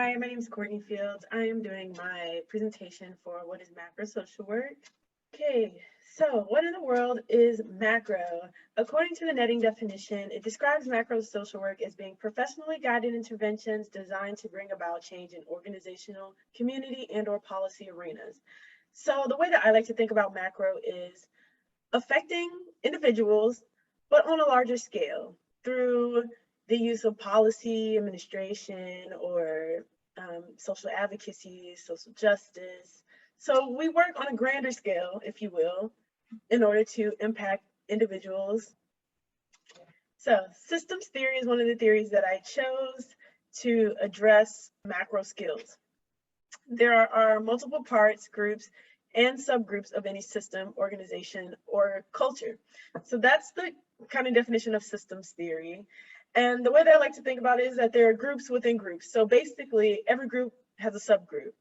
Hi, my name is Courtney Fields. I am doing my presentation for what is macro social work. Okay, so what in the world is macro? According to the netting definition, it describes macro social work as being professionally guided interventions designed to bring about change in organizational, community, and/or policy arenas. So the way that I like to think about macro is affecting individuals, but on a larger scale through the use of policy, administration, or social advocacy, social justice. So we work on a grander scale, if you will, in order to impact individuals. So systems theory is one of the theories that I chose to address macro skills. There are multiple parts, groups, and subgroups of any system, organization, or culture. So that's the kind of definition of systems theory. And the way that I like to think about it is that there are groups within groups. So basically, every group has a subgroup.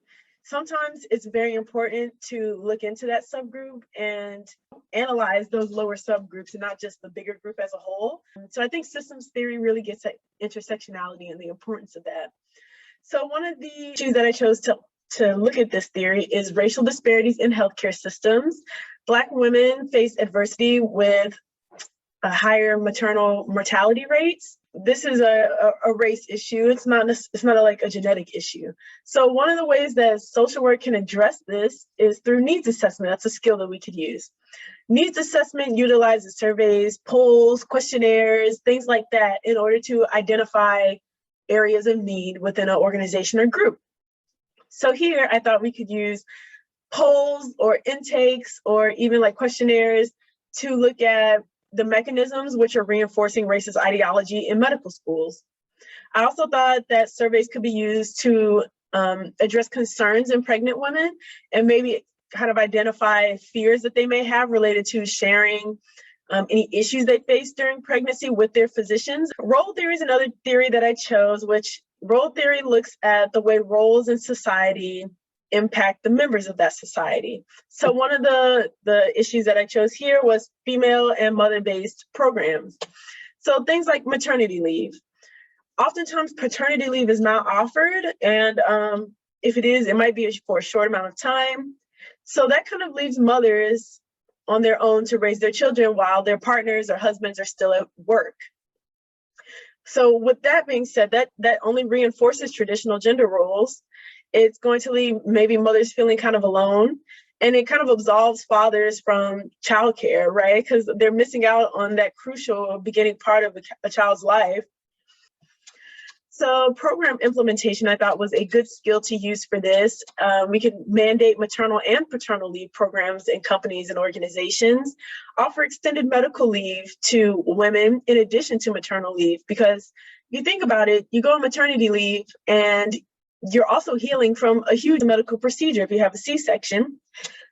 Sometimes it's very important to look into that subgroup and analyze those lower subgroups and not just the bigger group as a whole. So I think systems theory really gets at intersectionality and the importance of that. So one of the issues that I chose to look at this theory is racial disparities in healthcare systems. Black women face adversity with a higher maternal mortality rates. This is a race issue. It's not like a genetic issue. So one of the ways that social work can address this is through needs assessment. That's a skill that we could use. Needs assessment utilizes surveys, polls, questionnaires, things like that in order to identify areas of need within an organization or group. So here I thought we could use polls or intakes or even like questionnaires to look at the mechanisms which are reinforcing racist ideology in medical schools. I also thought that surveys could be used to address concerns in pregnant women and maybe kind of identify fears that they may have related to sharing any issues they face during pregnancy with their physicians. Role theory is another theory that I chose, which role theory looks at the way roles in society impact the members of that society. So one of the issues that I chose here was female and mother-based programs. So things like maternity leave. Oftentimes paternity leave is not offered, and if it is, it might be for a short amount of time. So that kind of leaves mothers on their own to raise their children while their partners or husbands are still at work. So with that being said, that only reinforces traditional gender roles. It's going to leave maybe mothers feeling kind of alone, and it kind of absolves fathers from childcare, right? Because they're missing out on that crucial beginning part of a child's life. So program implementation, I thought, was a good skill to use for this. We could mandate maternal and paternal leave programs in companies and organizations, offer extended medical leave to women in addition to maternal leave, because you think about it, you go on maternity leave and you're also healing from a huge medical procedure if you have a C-section.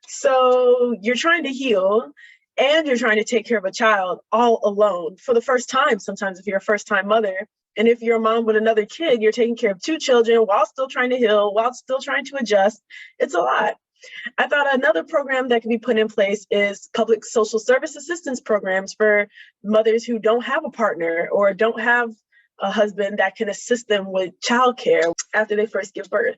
So you're trying to heal and you're trying to take care of a child all alone for the first time, sometimes if you're a first-time mother. And if you're a mom with another kid, you're taking care of two children while still trying to heal, while still trying to adjust. It's a lot. I thought another program that can be put in place is public social service assistance programs for mothers who don't have a partner or don't have a husband that can assist them with childcare after they first give birth.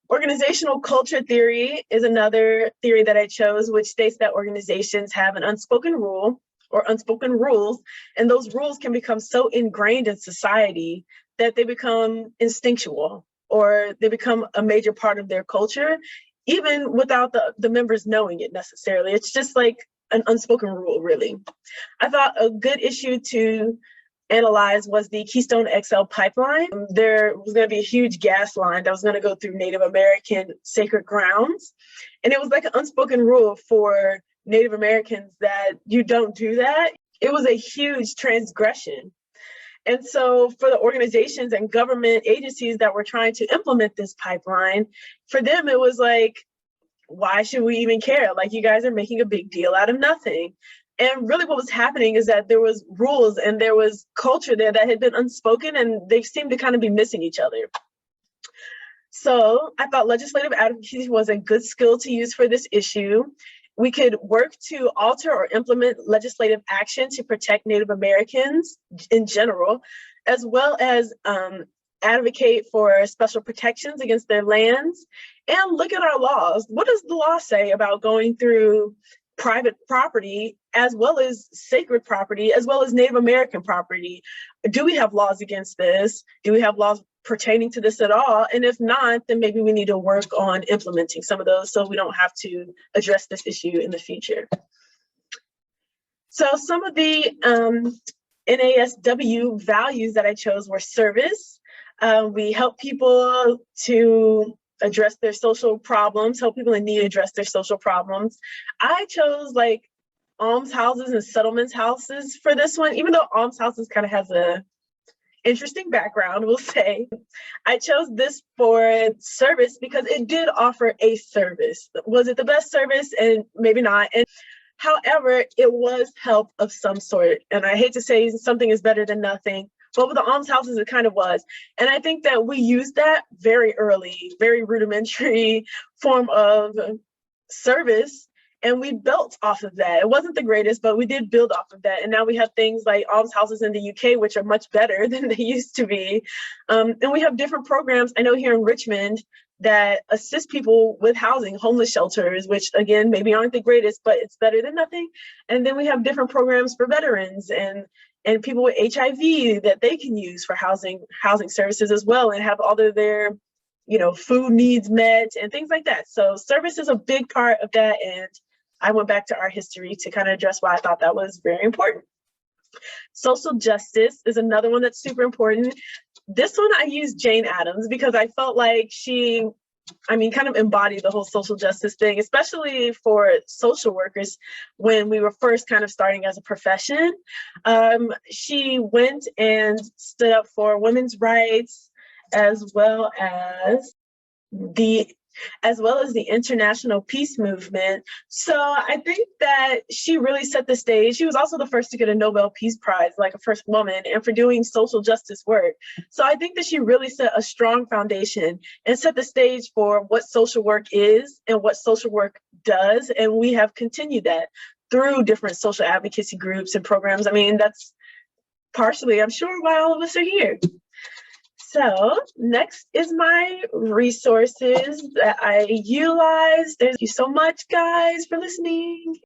Organizational culture theory is another theory that I chose, which states that organizations have an unspoken rule or unspoken rules, and those rules can become so ingrained in society that they become instinctual or they become a major part of their culture, even without the members knowing it necessarily. It's just like an unspoken rule, really. I thought a good issue to analyze was the Keystone XL pipeline. There was going to be a huge gas line that was going to go through Native American sacred grounds, and it was like an unspoken rule for Native Americans that you don't do that. It was a huge transgression. And so for the organizations and government agencies that were trying to implement this pipeline, for them, it was like, why should we even care? Like, you guys are making a big deal out of nothing. And really what was happening is that there was rules and there was culture there that had been unspoken, and they seemed to kind of be missing each other. So I thought legislative advocacy was a good skill to use for this issue. We could work to alter or implement legislative action to protect Native Americans in general, as well as advocate for special protections against their lands, and look at our laws. What does the law say about going through private property as well as sacred property, as well as Native American property? Do we have laws against this? Do we have laws pertaining to this at all? And if not, then maybe we need to work on implementing some of those so we don't have to address this issue in the future. So some of the NASW values that I chose were service. We help people to address their social problems, help people in need address their social problems. I chose like almshouses and settlements houses for this one, even though almshouses kind of has a interesting background, we'll say. I chose this for service because it did offer a service. Was it the best service? And maybe not. And however, it was help of some sort. And I hate to say something is better than nothing, but with the almshouses, it kind of was. And I think that we used that very early, very rudimentary form of service. And we built off of that. It wasn't the greatest, but we did build off of that. And now we have things like almshouses in the UK, which are much better than they used to be. And we have different programs, I know here in Richmond, that assist people with housing, homeless shelters, which again, maybe aren't the greatest, but it's better than nothing. And then we have different programs for veterans and people with HIV that they can use for housing services as well, and have all of their, food needs met and things like that. So service is a big part of that. And I went back to art history to kind of address why I thought that was very important. Social justice is another one that's super important. This one I used Jane Addams because I felt like she, kind of embodied the whole social justice thing, especially for social workers when we were first kind of starting as a profession. She went and stood up for women's rights as well as the international peace movement. So I think that she really set the stage. She was also the first to get a Nobel Peace Prize, like a first woman, and for doing social justice work. So I think that she really set a strong foundation and set the stage for what social work is and what social work does. And we have continued that through different social advocacy groups and programs. That's partially, I'm sure, why all of us are here. So next is my resources that I utilized. Thank you so much, guys, for listening.